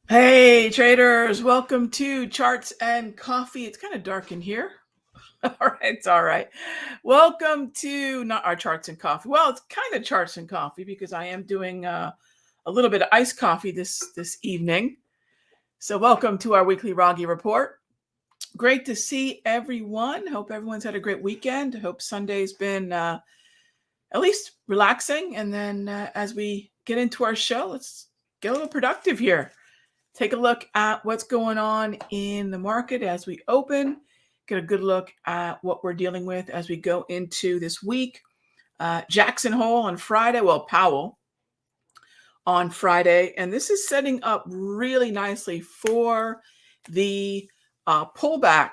Hey traders, welcome to Charts and Coffee. It's kind of dark in here. All right, it's all right. Welcome to not our Charts and Coffee. Well, it's kind of Charts and Coffee because I am doing a little bit of iced coffee this evening. So welcome to our weekly Raghee report. Great to see everyone. Hope everyone's had a great weekend. Hope Sunday's been at least relaxing. And then as we get into our show, let's get a little productive here. Take a look at what's going on in the market as we open, get a good look at what we're dealing with as we go into this week. Jackson Hole on Friday, well, Powell on Friday, and this is setting up really nicely for the pullback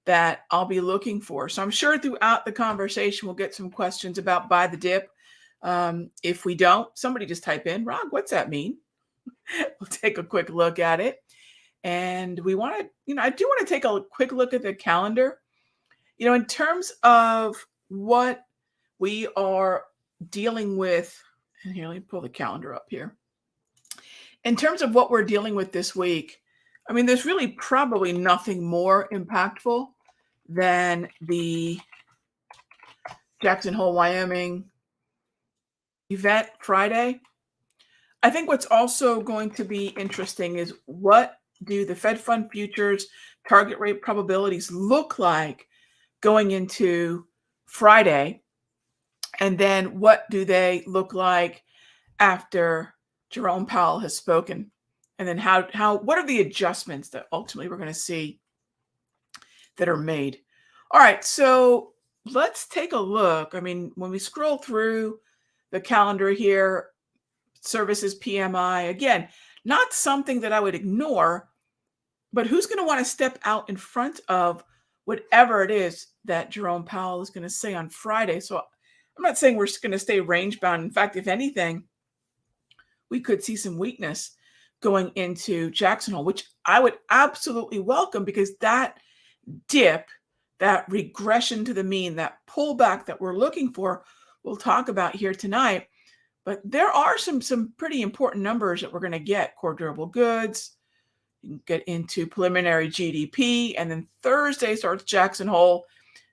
that I'll be looking for. So I'm sure throughout the conversation, we'll get some questions about buy the dip. If we don't, somebody just type in, Rog, what's that mean? We'll take a quick look at it. And we want to, I do want to take a quick look at the calendar. In terms of what we are dealing with, and here, let me pull the calendar up here. In terms of what we're dealing with this week, I mean, there's really probably nothing more impactful than the Jackson Hole, Wyoming event Friday. I think what's also going to be interesting is what do the Fed fund futures target rate probabilities look like going into Friday? And then what do they look like after Jerome Powell has spoken? And then what are the adjustments that ultimately we're going to see that are made? All right, so let's take a look. I mean, when we scroll through the calendar here, services PMI, again, not something that I would ignore, but who's going to want to step out in front of whatever it is that Jerome Powell is going to say on Friday? So I'm not saying we're going to stay range bound. In fact, if anything, we could see some weakness going into Jackson Hole, which I would absolutely welcome, because that dip, that regression to the mean, that pullback that we're looking for, we'll talk about here tonight. But there are some pretty important numbers that we're going to get. Core durable goods, you can get into preliminary GDP, and then Thursday starts Jackson Hole.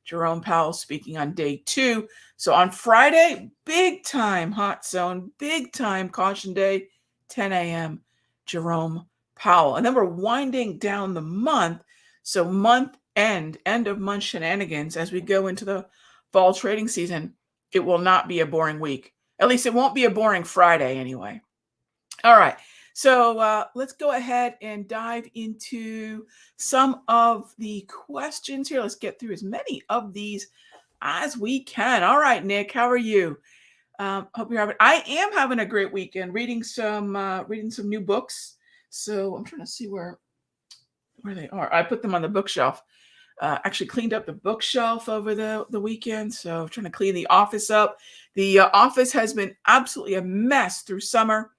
Jerome Powell speaking on day 2. So on Friday, big time hot zone, big time caution day, 10 a.m., Jerome Powell. And then we're winding down the month. So month end of month shenanigans as we go into the fall trading season. It will not be a boring week. At least it won't be a boring Friday anyway. All right. So let's go ahead and dive into some of the questions here. Let's get through as many of these as we can. All right, Nick, how are you? Hope you're having. I am having a great weekend. Reading some new books. So I'm trying to see where they are. I put them on the bookshelf. Actually cleaned up the bookshelf over the weekend. So I'm trying to clean the office up. The office has been absolutely a mess through summer,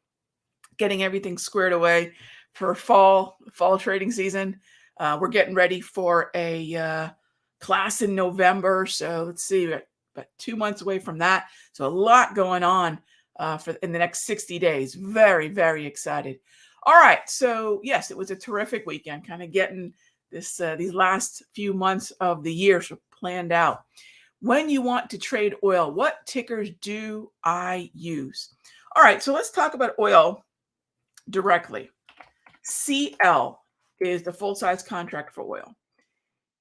getting everything squared away for fall trading season. We're getting ready for a class in November. So let's see, about 2 months away from that. So a lot going on in the next 60 days. Very, very excited. All right. So yes, it was a terrific weekend, kind of getting these last few months of the year planned out. When you want to trade oil, what tickers do I use? All right. So let's talk about oil directly. CL is the full-size contract for oil.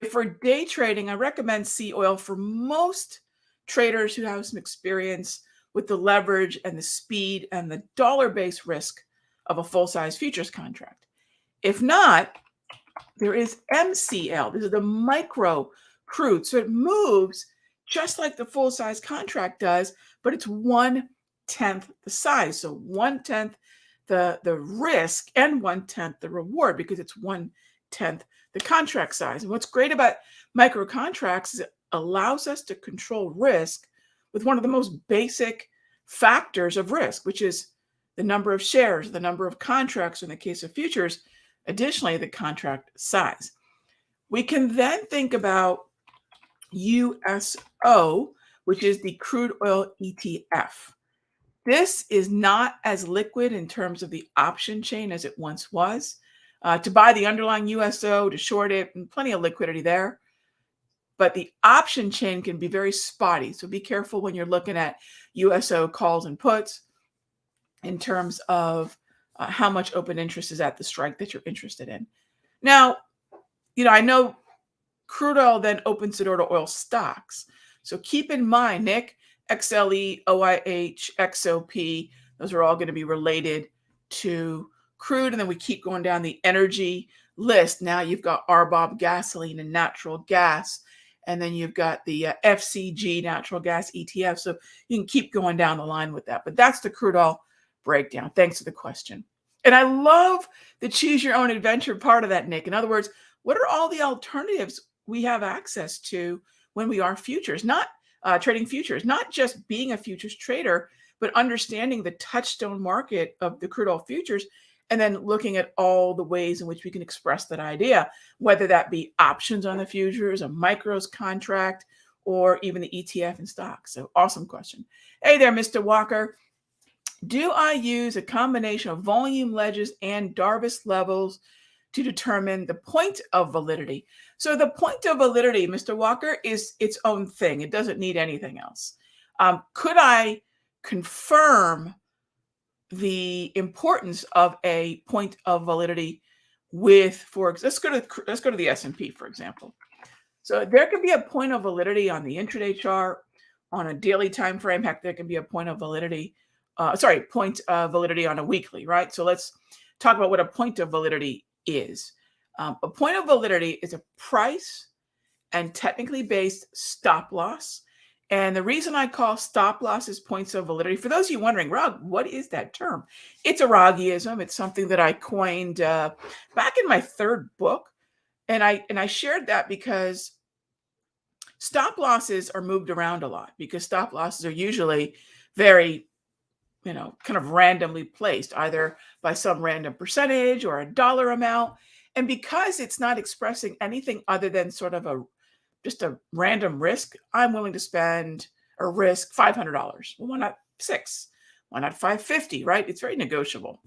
For day trading, I recommend C oil for most traders who have some experience with the leverage and the speed and the dollar-based risk of a full-size futures contract. If not, there is MCL. This is the micro crude. So it moves just like the full-size contract does, but it's 1/10 the size. So 1/10 the risk and 1/10 the reward, because it's 1/10 the contract size. And what's great about micro contracts is it allows us to control risk with one of the most basic factors of risk, which is the number of shares, the number of contracts in the case of futures, additionally, the contract size. We can then think about USO, which is the crude oil ETF. This is not as liquid in terms of the option chain as it once was. To buy the underlying USO, to short it, and plenty of liquidity there. But the option chain can be very spotty. So be careful when you're looking at USO calls and puts in terms of how much open interest is at the strike that you're interested in. Now, I know crude oil then opens the door to oil stocks. So keep in mind, Nick, XLE, OIH, XOP, those are all going to be related to crude. And then we keep going down the energy list. Now you've got RBOB gasoline and natural gas. And then you've got the FCG natural gas ETF. So you can keep going down the line with that. But that's the crude oil breakdown. Thanks for the question. And I love the choose your own adventure part of that, Nick. In other words, what are all the alternatives we have access to when we are futures, not trading futures, not just being a futures trader, but understanding the touchstone market of the crude oil futures, and then looking at all the ways in which we can express that idea, whether that be options on the futures, a micros contract, or even the ETF and stocks. So awesome question. Hey there, Mr. Walker. Do I use a combination of volume ledges and Darvis levels to determine the point of validity? So the point of validity, Mr. Walker, is its own thing. It doesn't need anything else. Could I confirm the importance of a point of validity with, let's go to the S&P, for example. So there can be a point of validity on the intraday chart, on a daily time frame. Heck, there can be a point of validity, point of validity on a weekly, right? So let's talk about what a point of validity is. A point of validity is a price and technically based stop loss. And the reason I call stop losses points of validity, for those of you wondering, Rag, what is that term? It's a Ragheeism. It's something that I coined back in my third book. And I shared that because stop losses are moved around a lot, because stop losses are usually very, kind of randomly placed, either by some random percentage or a dollar amount. And because it's not expressing anything other than sort of just a random risk, I'm willing to spend or risk $500. Well, why not six? Why not 550, right? It's very negotiable.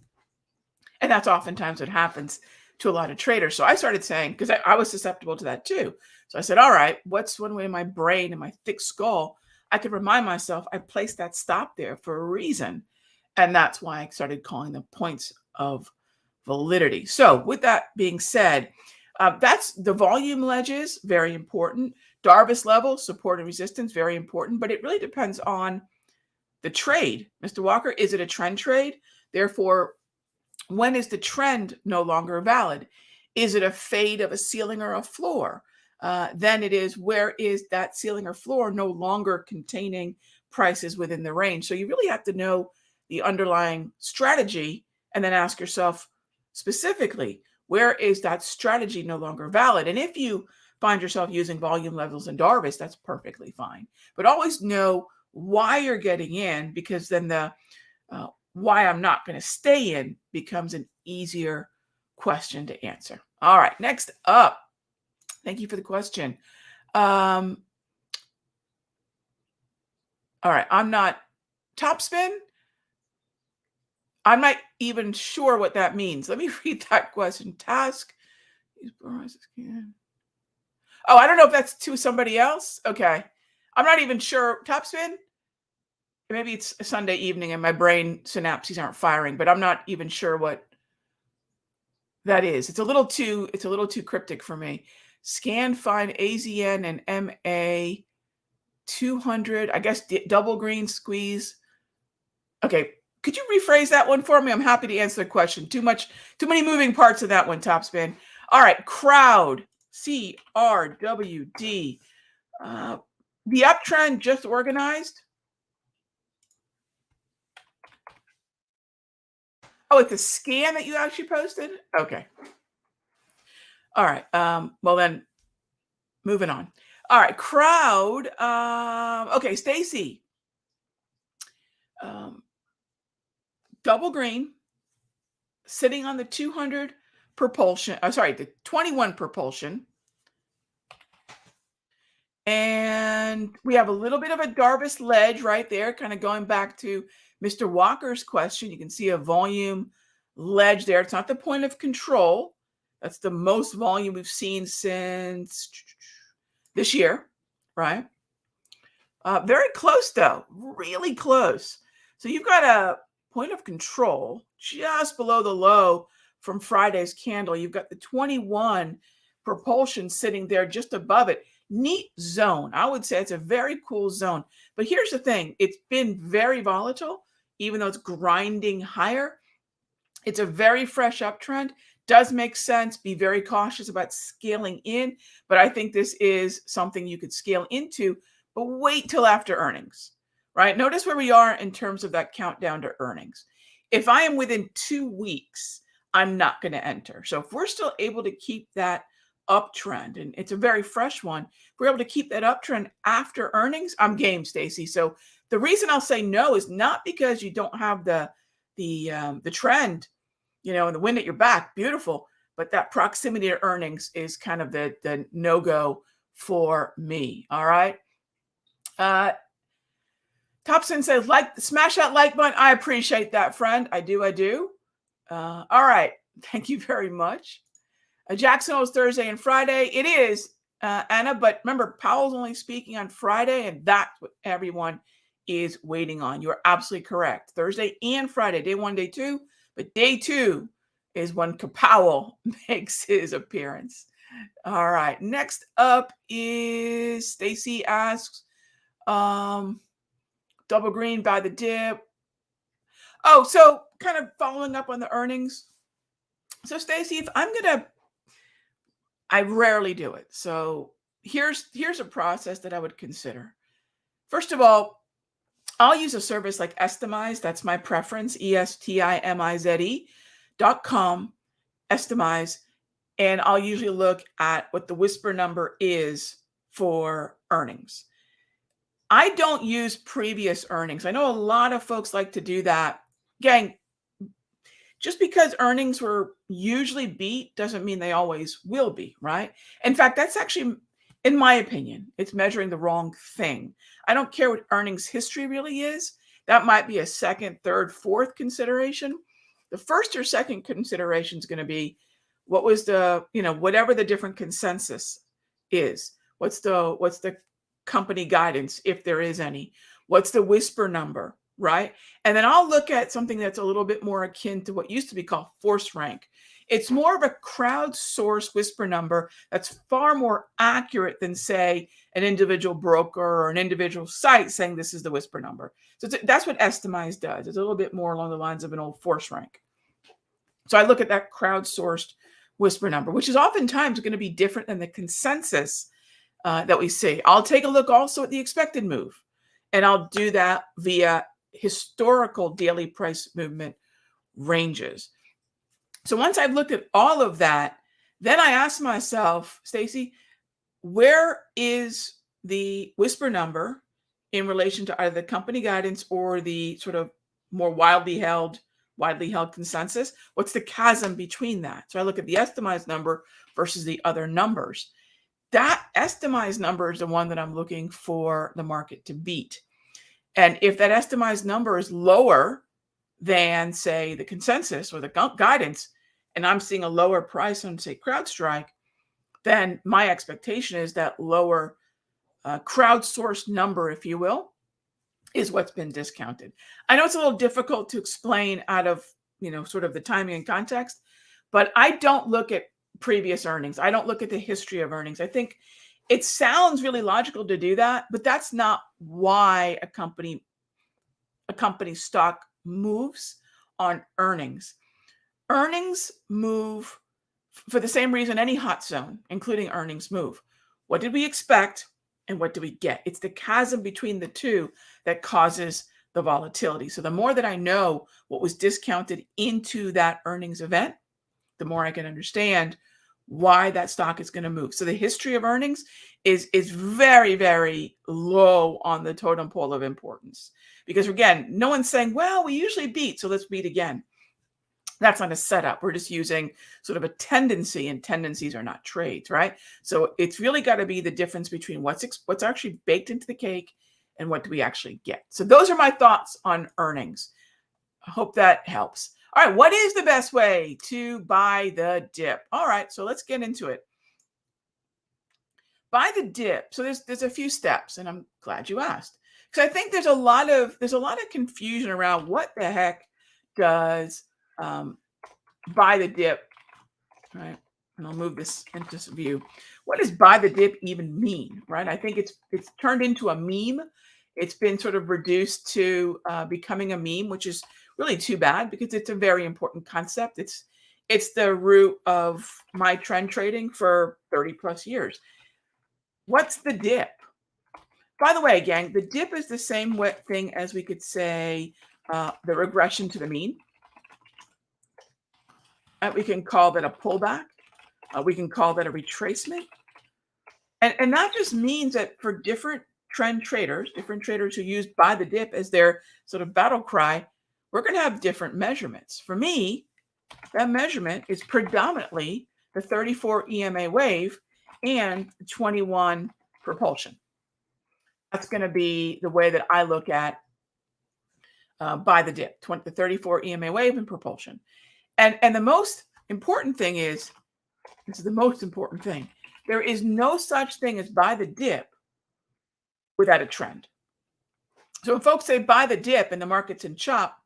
And that's oftentimes what happens to a lot of traders. So I started saying, because I was susceptible to that too. So I said, all right, what's one way in my brain, in my thick skull, I could remind myself I placed that stop there for a reason. And that's why I started calling them points of validity. So with that being said, that's the volume ledges, very important. Darvis level, support and resistance, very important. But it really depends on the trade. Mr. Walker, is it a trend trade? Therefore, when is the trend no longer valid? Is it a fade of a ceiling or a floor? Then it is, where is that ceiling or floor no longer containing prices within the range? So you really have to know the underlying strategy and then ask yourself specifically, where is that strategy no longer valid? And if you find yourself using volume levels and Darvis, that's perfectly fine. But always know why you're getting in, because then the why I'm not going to stay in becomes an easier question to answer. All right, next up. Thank you for the question. All right, I'm not topspin. I'm not even sure what that means. Let me read that question. Task. Oh, I don't know if that's to somebody else. Okay. I'm not even sure. Topspin? Maybe it's a Sunday evening and my brain synapses aren't firing, but I'm not even sure what that is. It's a little too cryptic for me. Scan, find AZN and MA 200. I guess double green squeeze. Okay. Could you rephrase that one for me? I'm happy to answer the question. Too many moving parts of that one, Topspin. All right. Crowd. CRWD. The uptrend just organized. Oh, it's a scan that you actually posted? Okay. All right. Well then, moving on. All right. Crowd. Okay, Stacy. Double green, sitting on the 200 propulsion. The 21 propulsion. And we have a little bit of a Darvis ledge right there, kind of going back to Mr. Walker's question, you can see a volume ledge there. It's not the point of control. That's the most volume we've seen since this year, right? Very close though, really close. So you've got a point of control just below the low from Friday's candle. You've got the 21 propulsion sitting there just above it. Neat zone. I would say it's a very cool zone. But here's the thing. It's been very volatile, even though it's grinding higher. It's a very fresh uptrend. Does make sense. Be very cautious about scaling in. But I think this is something you could scale into, but wait till after earnings, right? Notice where we are in terms of that countdown to earnings. If I am within 2 weeks, I'm not going to enter. So if we're still able to keep that uptrend, and it's a very fresh one, if we're able to keep that uptrend after earnings, I'm game, Stacy. So the reason I'll say no is not because you don't have the trend, and the wind at your back, beautiful, but that proximity to earnings is kind of the no-go for me. All right. Topson says, smash that like button. I appreciate that, friend. I do. All right. Thank you very much. Jackson is Thursday and Friday. It is, Anna, but remember, Powell's only speaking on Friday, and that's what everyone is waiting on. You're absolutely correct. Thursday and Friday, day 1, day 2, but day 2 is when Powell makes his appearance. All right. Next up is Stacy asks, double green by the dip. Oh, so kind of following up on the earnings. So Stacy, if I rarely do it. So here's a process that I would consider. First of all, I'll use a service like Estimize. That's my preference, estimize.com, Estimize. And I'll usually look at what the whisper number is for earnings. I don't use previous earnings. I know a lot of folks like to do that. Gang, just because earnings were usually beat doesn't mean they always will be, right? In fact, that's actually, in my opinion, it's measuring the wrong thing. I don't care what earnings history really is. That might be a second, third, fourth consideration. The first or second consideration is going to be what was the, whatever the different consensus is. What's the company guidance, if there is any? What's the whisper number, right? And then I'll look at something that's a little bit more akin to what used to be called force rank. It's more of a crowdsourced whisper number that's far more accurate than, say, an individual broker or an individual site saying this is the whisper number. So that's what Estimize does. It's a little bit more along the lines of an old force rank. So I look at that crowdsourced whisper number, which is oftentimes going to be different than the consensus that we see. I'll take a look also at the expected move, and I'll do that via historical daily price movement ranges. So once I've looked at all of that, then I ask myself, Stacy, where is the whisper number in relation to either the company guidance or the sort of more widely held consensus? What's the chasm between that? So I look at the estimized number versus the other numbers. That estimized number is the one that I'm looking for the market to beat. And if that estimized number is lower than, say, the consensus or the guidance, and I'm seeing a lower price on, say, CrowdStrike, then my expectation is that lower crowdsourced number, if you will, is what's been discounted. I know it's a little difficult to explain out of, sort of the timing and context, but I don't look at previous earnings. I don't look at the history of earnings. I think it sounds really logical to do that, but that's not why a company stock moves on earnings. Earnings move for the same reason any hot zone, including earnings, move. What did we expect and what do we get? It's the chasm between the two that causes the volatility. So the more that I know what was discounted into that earnings event, the more I can understand why that stock is going to move. So the history of earnings is very, very low on the totem pole of importance. Because again, no one's saying, well, we usually beat, so let's beat again. That's not a setup. We're just using sort of a tendency, and tendencies are not trades, right? So it's really got to be the difference between what's actually baked into the cake and what do we actually get? So those are my thoughts on earnings. I hope that helps. All right, what is the best way to buy the dip? All right, so let's get into it. Buy the dip. So there's a few steps, and I'm glad you asked. Because I think there's a lot of confusion around what the heck does buy the dip, right? And I'll move this into this view. What does buy the dip even mean, right? I think it's turned into a meme. It's been sort of reduced to becoming a meme, which is really too bad because it's a very important concept. It's the root of my trend trading for 30 plus years. What's the dip? By the way, gang, the dip is the same thing as we could say the regression to the mean. We can call that a pullback. We can call that a retracement. And that just means that for different traders who use buy the dip as their sort of battle cry, we're going to have different measurements. For me, that measurement is predominantly the 34 EMA wave and 21 propulsion. That's going to be the way that I look at buy the dip, the 34 EMA wave and propulsion. And the most important thing is, this is the most important thing, there is no such thing as buy the dip without a trend. So when folks say buy the dip and the market's in chop,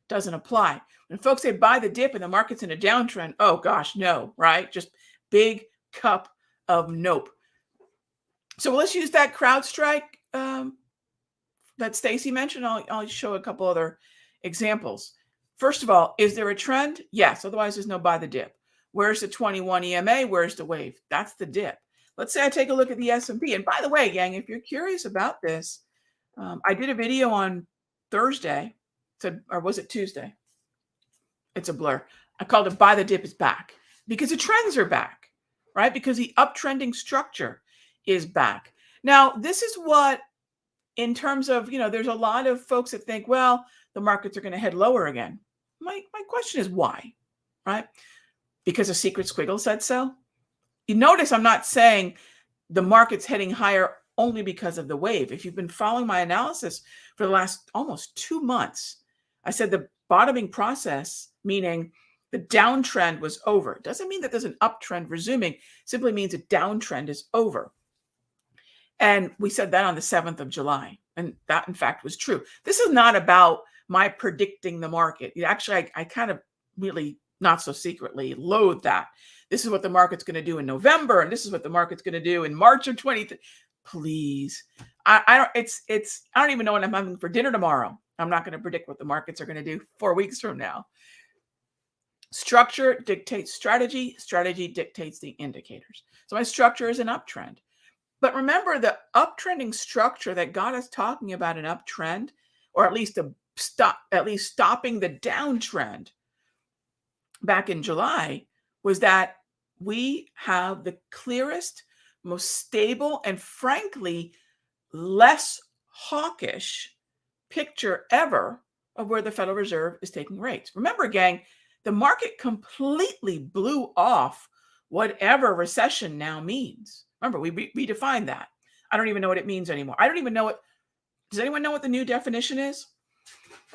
doesn't apply. When folks say buy the dip and the market's in a downtrend, oh gosh, no, right? Just big cup of nope. So let's use that CrowdStrike that Stacy mentioned. I'll show a couple other examples. First of all, is there a trend? Yes, otherwise there's no buy the dip. Where's the 21 EMA? Where's the wave? That's the dip. Let's say I take a look at the S&P. And by the way, gang, if you're curious about this, I did a video on Thursday, or was it Tuesday? It's a blur. I called it Buy the Dip is Back because the trends are back, right? Because the uptrending structure is back. Now, this is what, in terms of, there's a lot of folks that think, well, the markets are going to head lower again. My question is why, right? Because a secret squiggle said so. You notice I'm not saying the market's heading higher only because of the wave. If you've been following my analysis for the last almost 2 months, I said the bottoming process, meaning the downtrend was over. It doesn't mean that there's an uptrend resuming. It simply means a downtrend is over. And we said that on the 7th of July. And that, in fact, was true. This is not about my predicting the market. Actually, I kind of really, not so secretly, loathe that. This is what the market's going to do in November, and this is what the market's going to do in March of 20. Please, I don't even know what I'm having for dinner tomorrow. I'm not going to predict what the markets are going to do 4 weeks from now. Structure dictates strategy. Strategy dictates the indicators. So my structure is an uptrend. But remember, the uptrending structure that got us talking about an uptrend, or at least stopping the downtrend back in July, was that we have the clearest, most stable, and frankly, less hawkish picture ever of where the Federal Reserve is taking rates. Remember, gang, the market completely blew off whatever recession now means. Remember, we defined that. I don't even know what it means anymore. I don't even know what, does anyone know what the new definition is?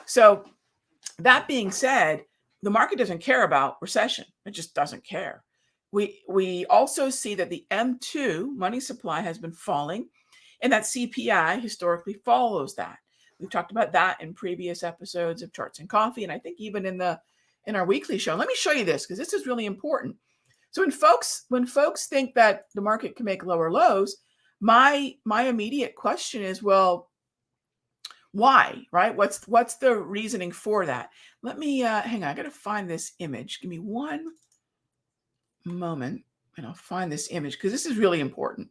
So that being said, the market doesn't care about recession. It just doesn't care. We also see that the M2 money supply has been falling, and that CPI historically follows that. We've talked about that in previous episodes of Charts and Coffee, and I think even in our weekly show. Let me show you this because this is really important. So when folks think that the market can make lower lows, my immediate question is, well, why, right? What's the reasoning for that? Let me hang on. I got to find this image. Give me one moment and I'll find this image because this is really important.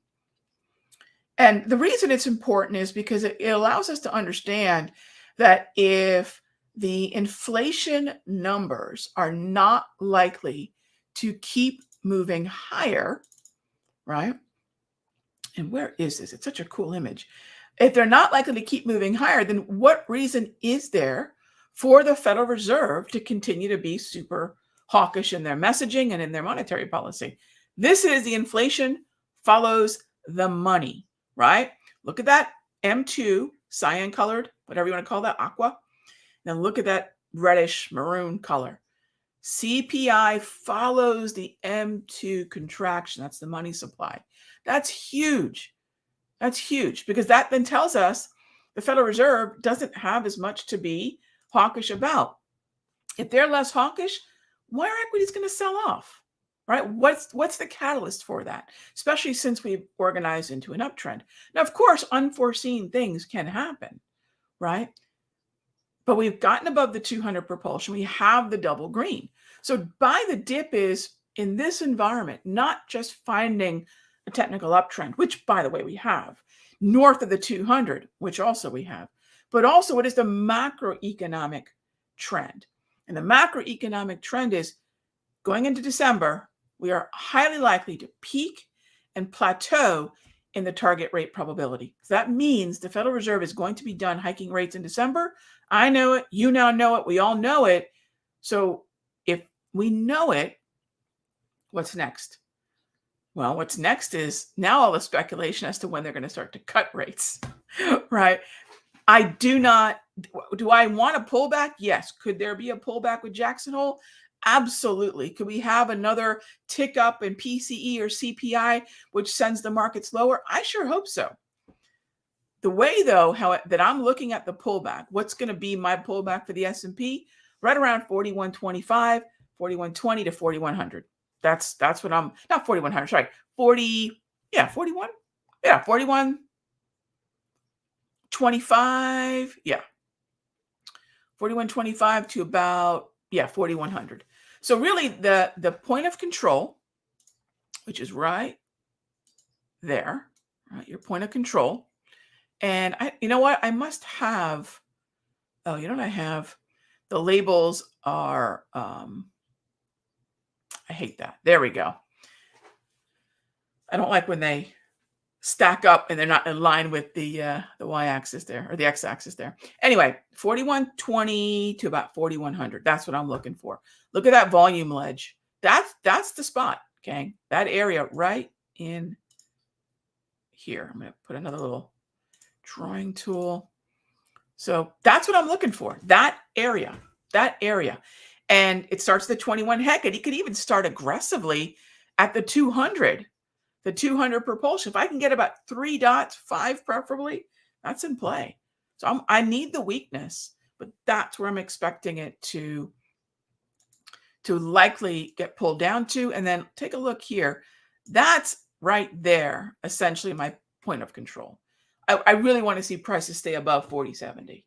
And the reason it's important is because it allows us to understand that if the inflation numbers are not likely to keep moving higher, right? And where is this? It's such a cool image. If they're not likely to keep moving higher, then what reason is there for the Federal Reserve to continue to be super hawkish in their messaging and in their monetary policy? This is the inflation follows the money, right? Look at that M2 cyan colored, whatever you want to call that, aqua. Now look at that reddish maroon color. CPI follows the M2 contraction. That's the money supply. That's huge. That's huge because that then tells us the Federal Reserve doesn't have as much to be hawkish about. If they're less hawkish, why are equities going to sell off? Right? What's the catalyst for that? Especially since we've organized into an uptrend. Now, of course, unforeseen things can happen, right? But we've gotten above the 200 propulsion. We have the double green. So buy the dip is in this environment, not just finding a technical uptrend, which by the way, we have north of the 200, which also we have, but also what is the macroeconomic trend? And the macroeconomic trend is going into December, we are highly likely to peak and plateau in the target rate probability. So that means the Federal Reserve is going to be done hiking rates in December. I know it. You now know it. We all know it. So if we know it, what's next? Well, what's next is now all the speculation as to when they're going to start to cut rates, right? Do I want a pullback? Yes. Could there be a pullback with Jackson Hole? Absolutely. Could we have another tick up in PCE or CPI, which sends the markets lower? I sure hope so. The way, though, that I'm looking at the pullback, what's going to be my pullback for the S&P? Right around 4125, 4120 to 4100. That's what I'm, not 4100, sorry, 41. Yeah, 4125. Yeah. 4125 to about, 4100. So really the point of control, which is right there, right? Your point of control. And you know what? I must have, oh, you know what I have? The labels are, I hate that. There we go. I don't like when they stack up and they're not in line with the y-axis there, or the x-axis there. Anyway, 4120 to about 4100. That's what I'm looking for. Look at that volume ledge. That's the spot, okay? That area right in here. I'm going to put another little drawing tool. So that's what I'm looking for. That area. And it starts the 21. Heck, it could even start aggressively at the 200. The 200 propulsion. If I can get about 3 dots, 5 preferably, that's in play. So I need the weakness, but that's where I'm expecting it to likely get pulled down to. And then take a look here. That's right there, essentially my point of control. I really want to see prices stay above 40.70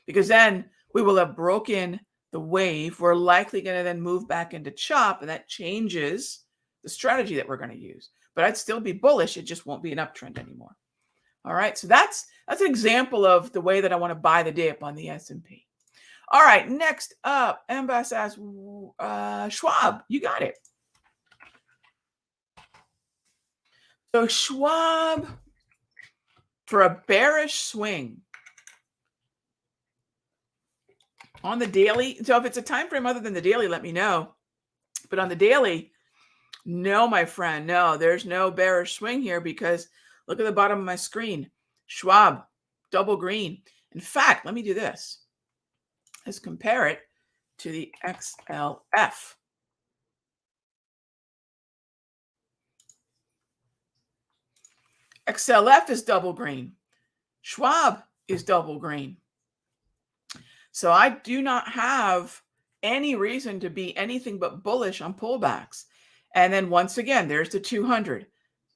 because then we will have broken the wave. We're likely going to then move back into chop, and that changes the strategy that we're going to use. But I'd still be bullish. It just won't be an uptrend anymore. All right. So that's an example of the way that I want to buy the dip on the S&P. All right. Next up, Embass asks, Schwab, you got it. So Schwab for a bearish swing on the daily. So if it's a time frame other than the daily, let me know. But on the daily, no, my friend, no, there's no bearish swing here because look at the bottom of my screen. Schwab, double green. In fact, let me do this. Let's compare it to the XLF. XLF is double green. Schwab is double green. So I do not have any reason to be anything but bullish on pullbacks. And then once again, there's the 200.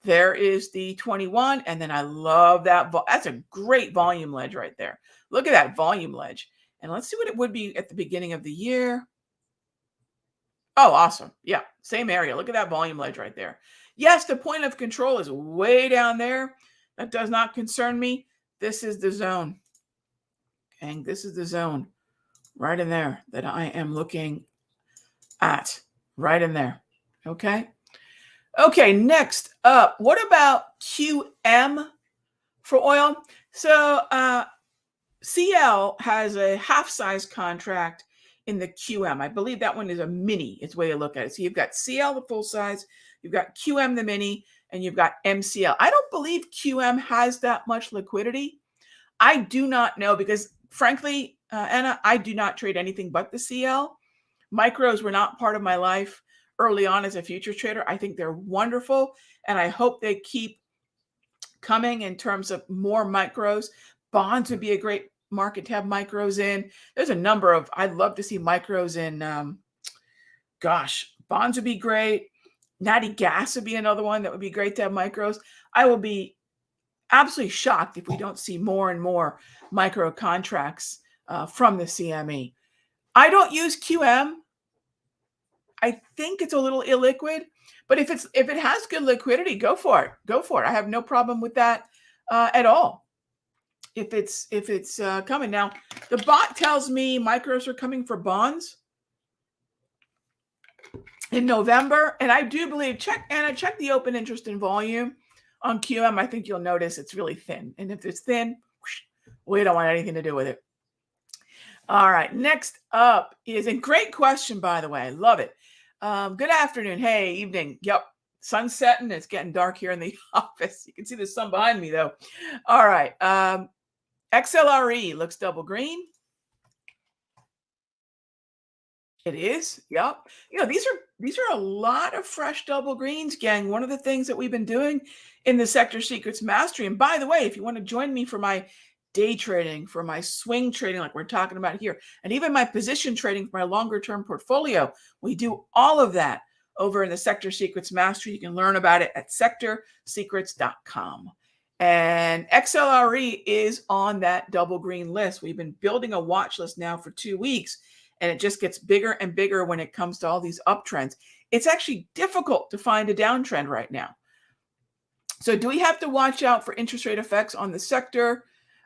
There is the 21. And then I love that. That's a great volume ledge right there. Look at that volume ledge. And let's see what it would be at the beginning of the year. Oh, awesome. Yeah, same area. Look at that volume ledge right there. Yes, the point of control is way down there. That does not concern me. This is the zone. And this is the zone right in there that I am looking at. Right in there. Okay. Okay, next up, what about QM for oil? So CL has a half-size contract in the QM. I believe that one is a mini, is the way to look at it. So you've got CL, the full size, you've got QM, the mini, and you've got MCL. I don't believe QM has that much liquidity. I do not know because frankly, Anna, I do not trade anything but the CL. Micros were not part of my life early on as a future trader. I think they're wonderful, and I hope they keep coming in terms of more micros. Bonds would be a great market to have micros in. There's a number of, I'd love to see micros in, bonds would be great. Natty gas would be another one that would be great to have micros. I will be absolutely shocked if we don't see more and more micro contracts from the CME. I don't use QM. I think it's a little illiquid, but if it has good liquidity, go for it. Go for it. I have no problem with that at all. If it's coming now, the bot tells me micros are coming for bonds in November, and I do believe check the open interest and volume on QM. I think you'll notice it's really thin, and if it's thin, we don't want anything to do with it. All right, next up is a great question, by the way. I love it. Good afternoon. Hey, evening. Yep. Sun's setting. It's getting dark here in the office. You can see the sun behind me, though. All right. XLRE looks double green. It is. Yep. These are a lot of fresh double greens, gang. One of the things that we've been doing in the Sector Secrets Mastery. And by the way, if you want to join me for my day trading, for my swing trading, like we're talking about here, and even my position trading for my longer term portfolio, we do all of that over in the Sector Secrets Mastery. You can learn about it at sectorsecrets.com. And XLRE is on that double green list. We've been building a watch list now for 2 weeks, and it just gets bigger and bigger when it comes to all these uptrends. It's actually difficult to find a downtrend right now. So do we have to watch out for interest rate effects on the sector?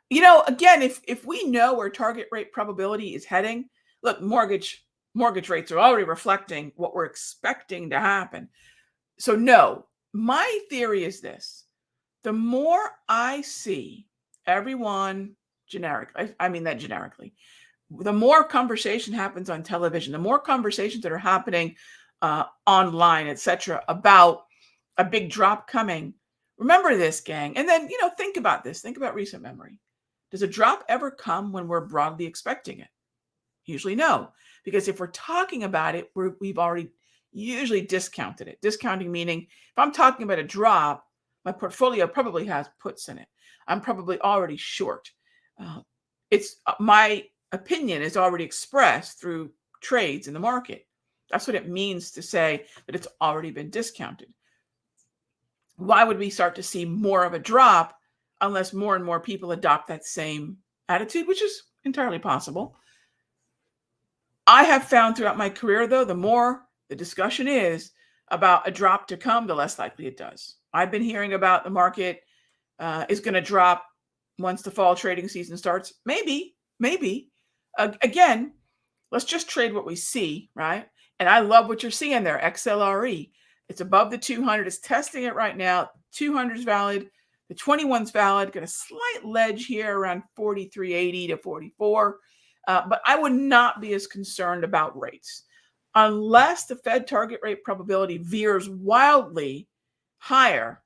Again, if we know where target rate probability is heading, look, mortgage rates are already reflecting what we're expecting to happen. So no, my theory is this. The more I see everyone generically, I mean that generically, the more conversation happens on television, the more conversations that are happening online, etc., about a big drop coming. Remember this, gang. And then, think about this. Think about recent memory. Does a drop ever come when we're broadly expecting it? Usually no, because if we're talking about it, we've already usually discounted it. Discounting meaning if I'm talking about a drop, my portfolio probably has puts in it. I'm probably already short. It's my opinion is already expressed through trades in the market. That's what it means to say that it's already been discounted. Why would we start to see more of a drop unless more and more people adopt that same attitude, which is entirely possible? I have found throughout my career, though, the more the discussion is about a drop to come, the less likely it does. I've been hearing about the market is going to drop once the fall trading season starts. Maybe. Again, let's just trade what we see, right? And I love what you're seeing there, XLRE. It's above the 200. It's testing it right now. 200 is valid. The 21's valid. Got a slight ledge here around 43.80 to 44. But I would not be as concerned about rates unless the Fed target rate probability veers wildly higher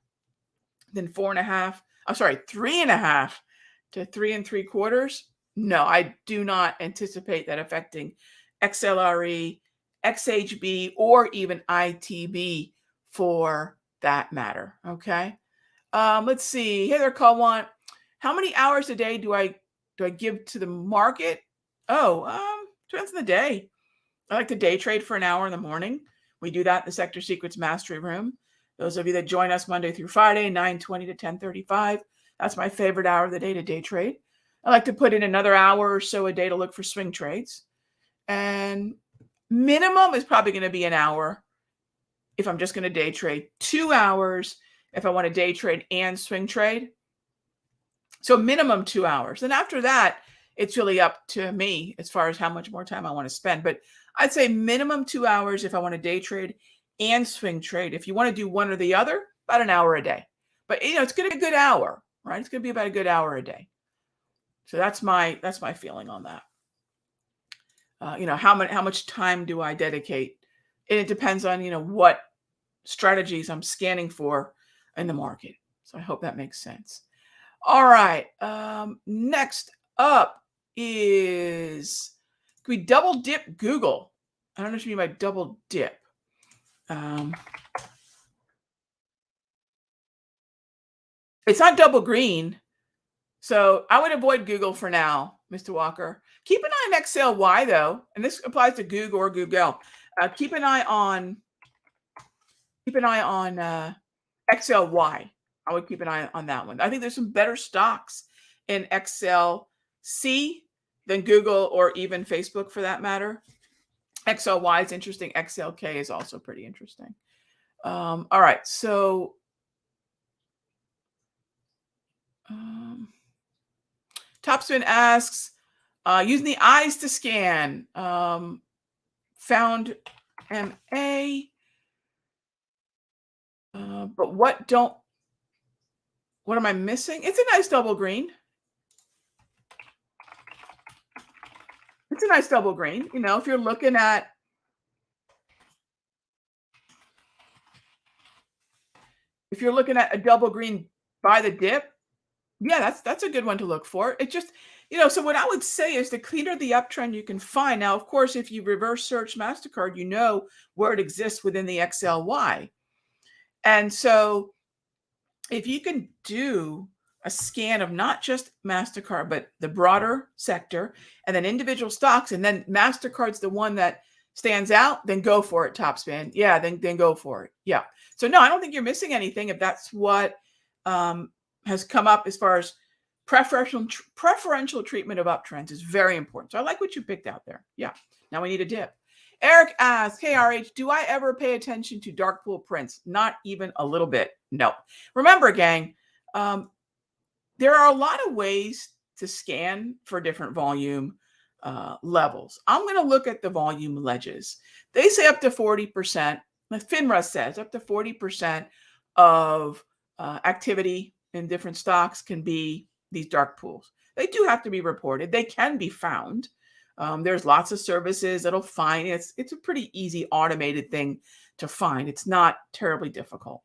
than 3.5 to 3.75. No, I do not anticipate that affecting XLRE, XHB, or even ITB for that matter. Okay. Let's see. Heather Call how many hours a day do I give to the market? Depends on the day. I like to day trade for an hour in the morning. We do that in the Sector Secrets Mastery Room. Those of you that join us Monday through Friday, 9:20 to 10:35, that's my favorite hour of the day to day trade. I like to put in another hour or so a day to look for swing trades. And minimum is probably going to be an hour if I'm just going to day trade, 2 hours if I want to day trade and swing trade. So minimum 2 hours. And after that, it's really up to me as far as how much more time I want to spend. But I'd say minimum 2 hours if I want to day trade and swing trade. If you want to do one or the other, about an hour a day. But it's going to be a good hour, right? It's going to be about a good hour a day. So that's my feeling on that. How much time do I dedicate? And it depends on what strategies I'm scanning for in the market. So I hope that makes sense. All right. Next up is, can we double dip Google? I don't know what you mean by double dip. Um, it's not double green. So I would avoid Google for now, Mr. Walker. Keep an eye on XLY though, and this applies to Google or Google. Keep an eye on XLY. I would keep an eye on that one. I think there's some better stocks in XLC than Google or even Facebook for that matter. XLY is interesting. XLK is also pretty interesting. All right, so um, Topspin asks, using the eyes to scan, found MA, but what am I missing? It's a nice double green. It's a nice double green. You know, if you're looking at a double green by the dip, yeah, that's a good one to look for. It just, so what I would say is the cleaner the uptrend you can find. Now, of course, if you reverse search MasterCard, you know where it exists within the XLY. And so if you can do a scan of not just MasterCard, but the broader sector and then individual stocks, and then MasterCard's the one that stands out, then go for it, Topspin. Yeah, then go for it. Yeah. So no, I don't think you're missing anything if that's what has come up as far as preferential treatment of uptrends is very important. So I like what you picked out there. Yeah. Now we need a dip. Eric asks, hey, RH, do I ever pay attention to dark pool prints? Not even a little bit. No. Remember, gang, there are a lot of ways to scan for different volume levels. I'm going to look at the volume ledges. They say up to 40%. FINRA says up to 40% of activity in different stocks can be these dark pools. They do have to be reported. They can be found. There's lots of services that'll find it. It's a pretty easy automated thing to find. It's not terribly difficult.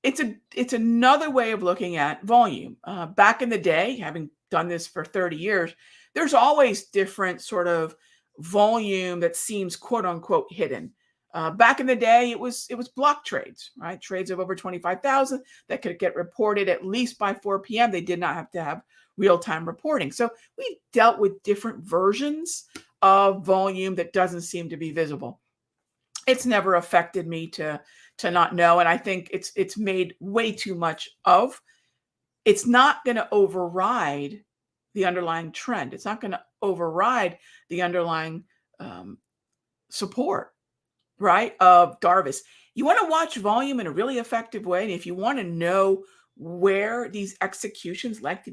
It's another way of looking at volume. Back in the day, having done this for 30 years, there's always different sort of volume that seems quote unquote hidden. Back in the day, it was block trades, right? Trades of over 25,000 that could get reported at least by 4 p.m. They did not have to have real-time reporting. So we've dealt with different versions of volume that doesn't seem to be visible. It's never affected me to not know, and I think it's made way too much of. It's not going to override the underlying trend. It's not going to override the underlying support, right, of Darvis. You want to watch volume in a really effective way, and if you want to know where these executions like to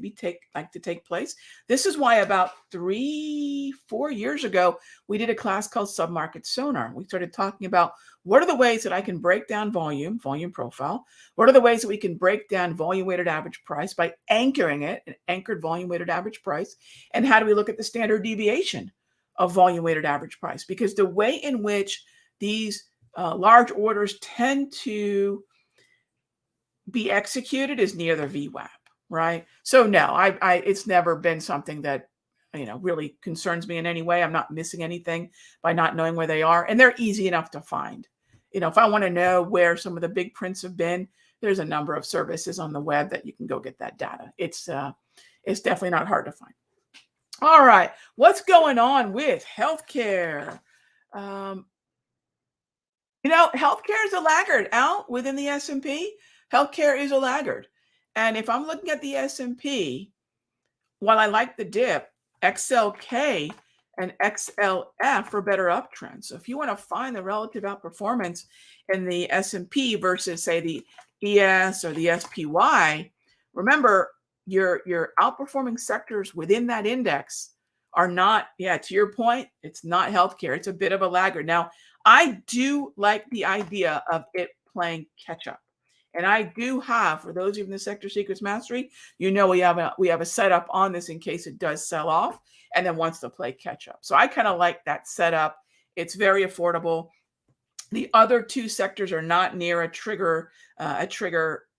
take place, this is why about 3-4 years ago we did a class called Submarket Sonar. We started talking about what are the ways that I can break down volume profile. What are the ways that we can break down volume weighted average price by anchoring it, an anchored volume weighted average price, and how do we look at the standard deviation of volume weighted average price? Because the way in which these large orders tend to be executed is near the VWAP, right? So no, I it's never been something that really concerns me in any way. I'm not missing anything by not knowing where they are, and they're easy enough to find. If I want to know where some of the big prints have been, there's a number of services on the web that you can go get that data. It's definitely not hard to find. All right, what's going on with healthcare? Healthcare is a laggard out within the S&P. Healthcare is a laggard. And if I'm looking at the S&P, while I like the dip, XLK and XLF are better uptrends. So if you want to find the relative outperformance in the S&P versus, say, the ES or the SPY, remember your outperforming sectors within that index are not, to your point, it's not healthcare. It's a bit of a laggard. Now, I do like the idea of it playing catch up. And I do have, for those of you in the Sector Secrets Mastery, we have a setup on this in case it does sell off and then wants to play catch up. So I kind of like that setup. It's very affordable. The other two sectors are not near a trigger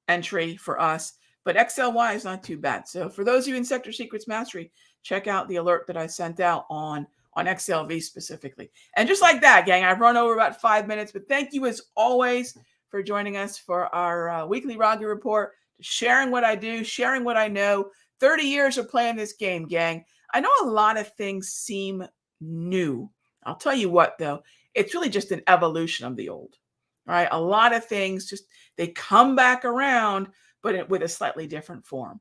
entry for us. but XLY is not too bad. So for those of you in Sector Secrets Mastery, check out the alert that I sent out on XLV specifically. And just like that, gang, I've run over about 5 minutes, but thank you as always for joining us for our weekly Raghee report, sharing what I do, sharing what I know. 30 years of playing this game, gang. I know a lot of things seem new. I'll tell you what, though, it's really just an evolution of the old, right? A lot of things just, they come back around, but with a slightly different form.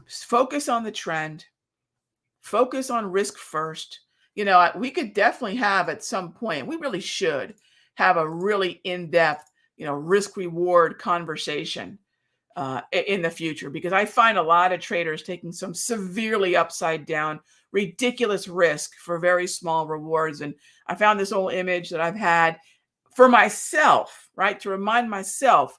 Just focus on the trend. Focus on risk first. We could definitely have at some point, we really should have a really in-depth, risk reward conversation in the future, because I find a lot of traders taking some severely upside down, ridiculous risk for very small rewards. And I found this old image that I've had for myself, right, to remind myself.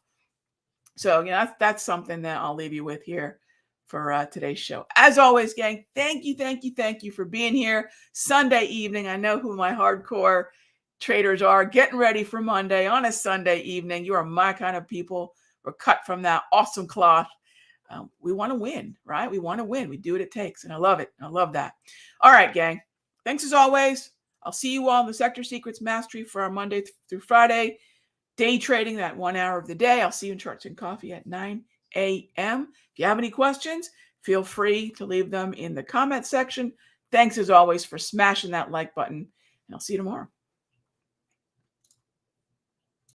So, that's something that I'll leave you with here for today's show. As always, gang, thank you for being here Sunday evening. I know who my hardcore traders are, getting ready for Monday on a Sunday evening. You are my kind of people. We're cut from that awesome cloth. We want to win, right? We want to win. We do what it takes, and I love it. I love that. All right, gang. Thanks as always. I'll see you all in the Sector Secrets Mastery for our Monday through Friday day trading, that 1 hour of the day. I'll see you in Charts and Coffee at 9 a.m. If you have any questions, feel free to leave them in the comment section. Thanks as always for smashing that like button, and I'll see you tomorrow.